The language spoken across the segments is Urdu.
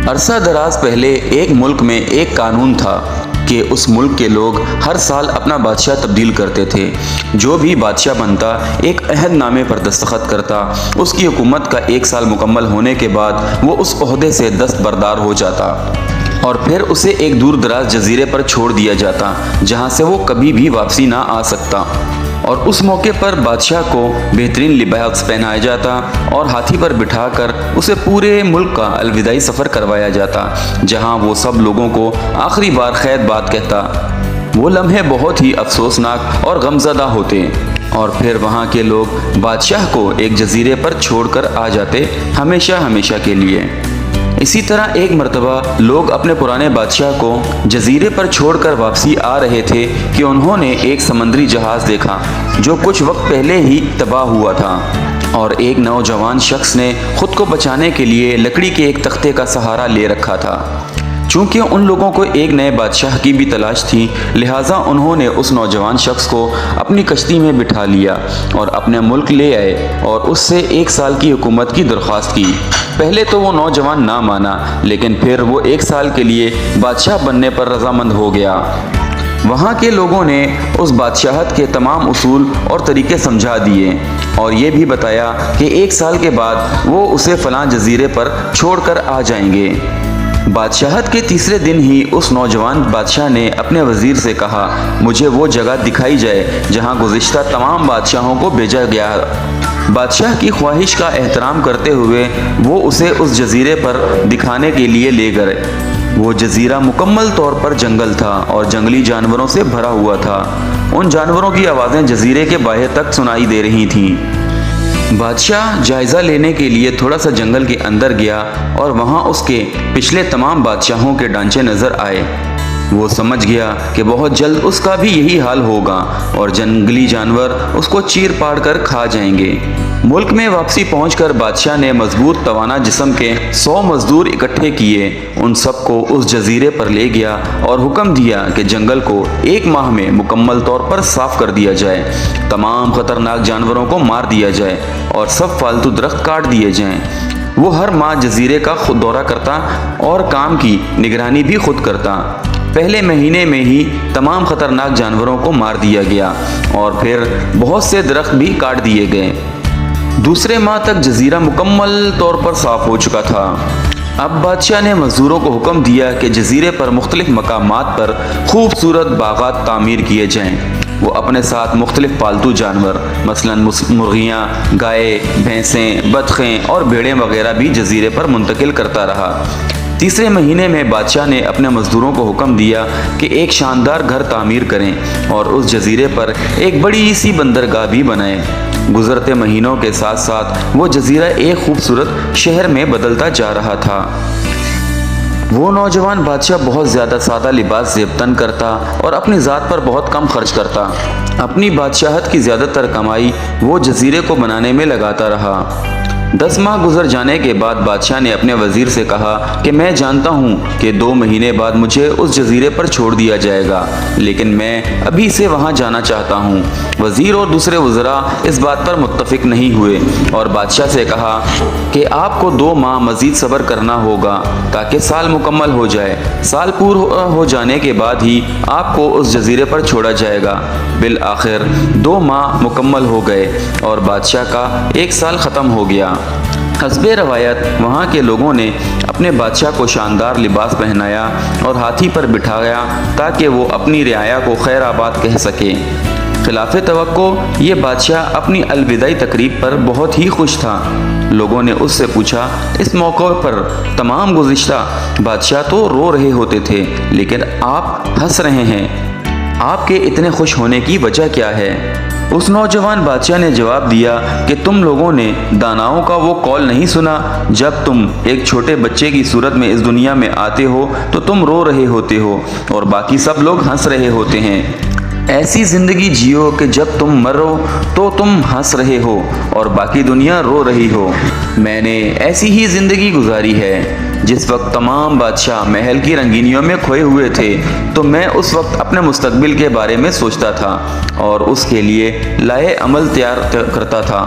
عرصہ دراز پہلے ایک ملک میں ایک قانون تھا کہ اس ملک کے لوگ ہر سال اپنا بادشاہ تبدیل کرتے تھے۔ جو بھی بادشاہ بنتا ایک عہد نامے پر دستخط کرتا، اس کی حکومت کا 1 سال مکمل ہونے کے بعد وہ اس عہدے سے دستبردار ہو جاتا اور پھر اسے ایک دور دراز جزیرے پر چھوڑ دیا جاتا جہاں سے وہ کبھی بھی واپسی نہ آ سکتا، اور اس موقع پر بادشاہ کو بہترین لباس پہنایا جاتا اور ہاتھی پر بٹھا کر اسے پورے ملک کا الوداعی سفر کروایا جاتا جہاں وہ سب لوگوں کو آخری بار خیر بات کہتا۔ وہ لمحے بہت ہی افسوسناک اور غمزدہ ہوتے، اور پھر وہاں کے لوگ بادشاہ کو ایک جزیرے پر چھوڑ کر آ جاتے ہمیشہ کے لیے۔ اسی طرح ایک مرتبہ لوگ اپنے پرانے بادشاہ کو جزیرے پر چھوڑ کر واپسی آ رہے تھے کہ انہوں نے ایک سمندری جہاز دیکھا جو کچھ وقت پہلے ہی تباہ ہوا تھا، اور ایک نوجوان شخص نے خود کو بچانے کے لیے لکڑی کے ایک تختے کا سہارا لے رکھا تھا۔ چونکہ ان لوگوں کو ایک نئے بادشاہ کی بھی تلاش تھی، لہٰذا انہوں نے اس نوجوان شخص کو اپنی کشتی میں بٹھا لیا اور اپنے ملک لے آئے اور اس سے 1 سال کی حکومت کی درخواست کی۔ پہلے تو وہ نوجوان نہ مانا، لیکن پھر وہ 1 سال کے لیے بادشاہ بننے پر رضامند ہو گیا۔ وہاں کے لوگوں نے اس بادشاہت کے تمام اصول اور طریقے سمجھا دیے اور یہ بھی بتایا کہ 1 سال کے بعد وہ اسے فلاں جزیرے پر چھوڑ کر آ جائیں گے۔ بادشاہت کے تیسرے دن ہی اس نوجوان بادشاہ نے اپنے وزیر سے کہا، مجھے وہ جگہ دکھائی جائے جہاں گزشتہ تمام بادشاہوں کو بھیجا گیا۔ بادشاہ کی خواہش کا احترام کرتے ہوئے وہ اسے اس جزیرے پر دکھانے کے لیے لے گئے۔ وہ جزیرہ مکمل طور پر جنگل تھا اور جنگلی جانوروں سے بھرا ہوا تھا۔ ان جانوروں کی آوازیں جزیرے کے باہر تک سنائی دے رہی تھیں۔ بادشاہ جائزہ لینے کے لیے تھوڑا سا جنگل کے اندر گیا اور وہاں اس کے پچھلے تمام بادشاہوں کے ڈھانچے نظر آئے۔ وہ سمجھ گیا کہ بہت جلد اس کا بھی یہی حال ہوگا اور جنگلی جانور اس کو چیر پاڑ کر کھا جائیں گے۔ ملک میں واپسی پہنچ کر بادشاہ نے مضبوط توانا جسم کے 100 مزدور اکٹھے کیے، ان سب کو اس جزیرے پر لے گیا اور حکم دیا کہ جنگل کو 1 ماہ میں مکمل طور پر صاف کر دیا جائے، تمام خطرناک جانوروں کو مار دیا جائے اور سب فالتو درخت کاٹ دیے جائیں۔ وہ ہر ماہ جزیرے کا خود دورہ کرتا اور کام کی نگرانی بھی خود کرتا۔ پہلے مہینے میں ہی تمام خطرناک جانوروں کو مار دیا گیا اور پھر بہت سے درخت بھی کاٹ دیے گئے۔ دوسرے ماہ تک جزیرہ مکمل طور پر صاف ہو چکا تھا۔ اب بادشاہ نے مزدوروں کو حکم دیا کہ جزیرے پر مختلف مقامات پر خوبصورت باغات تعمیر کیے جائیں۔ وہ اپنے ساتھ مختلف پالتو جانور مثلاً مرغیاں، گائے، بھینسیں، بطخیں اور بھیڑیں وغیرہ بھی جزیرے پر منتقل کرتا رہا۔ تیسرے مہینے میں بادشاہ نے اپنے مزدوروں کو حکم دیا کہ ایک شاندار گھر تعمیر کریں اور اس جزیرے پر ایک بڑی سی بندرگاہ بھی بنائیں۔ گزرتے مہینوں کے ساتھ ساتھ وہ جزیرہ ایک خوبصورت شہر میں بدلتا جا رہا تھا۔ وہ نوجوان بادشاہ بہت زیادہ سادہ لباس زیب تن کرتا اور اپنی ذات پر بہت کم خرچ کرتا۔ اپنی بادشاہت کی زیادہ تر کمائی وہ جزیرے کو بنانے میں لگاتا رہا۔ 10 ماہ گزر جانے کے بعد بادشاہ نے اپنے وزیر سے کہا کہ میں جانتا ہوں کہ 2 مہینے بعد مجھے اس جزیرے پر چھوڑ دیا جائے گا، لیکن میں ابھی سے وہاں جانا چاہتا ہوں۔ وزیر اور دوسرے وزراء اس بات پر متفق نہیں ہوئے اور بادشاہ سے کہا کہ آپ کو 2 ماہ مزید صبر کرنا ہوگا تاکہ سال مکمل ہو جائے۔ سال پورا ہو جانے کے بعد ہی آپ کو اس جزیرے پر چھوڑا جائے گا۔ بالآخر 2 ماہ مکمل ہو گئے اور بادشاہ کا 1 سال ختم ہو گیا۔ حسب روایت وہاں کے لوگوں نے اپنے بادشاہ کو شاندار لباس پہنایا اور ہاتھی پر بٹھایا تاکہ وہ اپنی رعایا کو خیر آباد کہہ سکے۔ خلاف توقع یہ بادشاہ اپنی الوداعی تقریب پر بہت ہی خوش تھا۔ لوگوں نے اس سے پوچھا، اس موقع پر تمام گزشتہ بادشاہ تو رو رہے ہوتے تھے لیکن آپ ہنس رہے ہیں، آپ کے اتنے خوش ہونے کی وجہ کیا ہے؟ اس نوجوان بادشاہ نے جواب دیا کہ تم لوگوں نے داناؤں کا وہ قول نہیں سنا، جب تم ایک چھوٹے بچے کی صورت میں اس دنیا میں آتے ہو تو تم رو رہے ہوتے ہو اور باقی سب لوگ ہنس رہے ہوتے ہیں۔ ایسی زندگی جیو کہ جب تم مرو تو تم ہنس رہے ہو اور باقی دنیا رو رہی ہو۔ میں نے ایسی ہی زندگی گزاری ہے۔ جس وقت تمام بادشاہ محل کی رنگینیوں میں کھوئے ہوئے تھے تو میں اس وقت اپنے مستقبل کے بارے میں سوچتا تھا اور اس کے لیے لائحہ عمل تیار کرتا تھا۔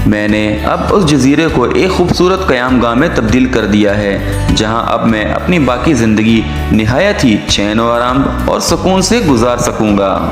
میں نے اب اس جزیرے کو ایک خوبصورت قیام گاہ میں تبدیل کر دیا ہے، جہاں اب میں اپنی باقی زندگی نہایت ہی چین و آرام اور سکون سے گزار سکوں گا۔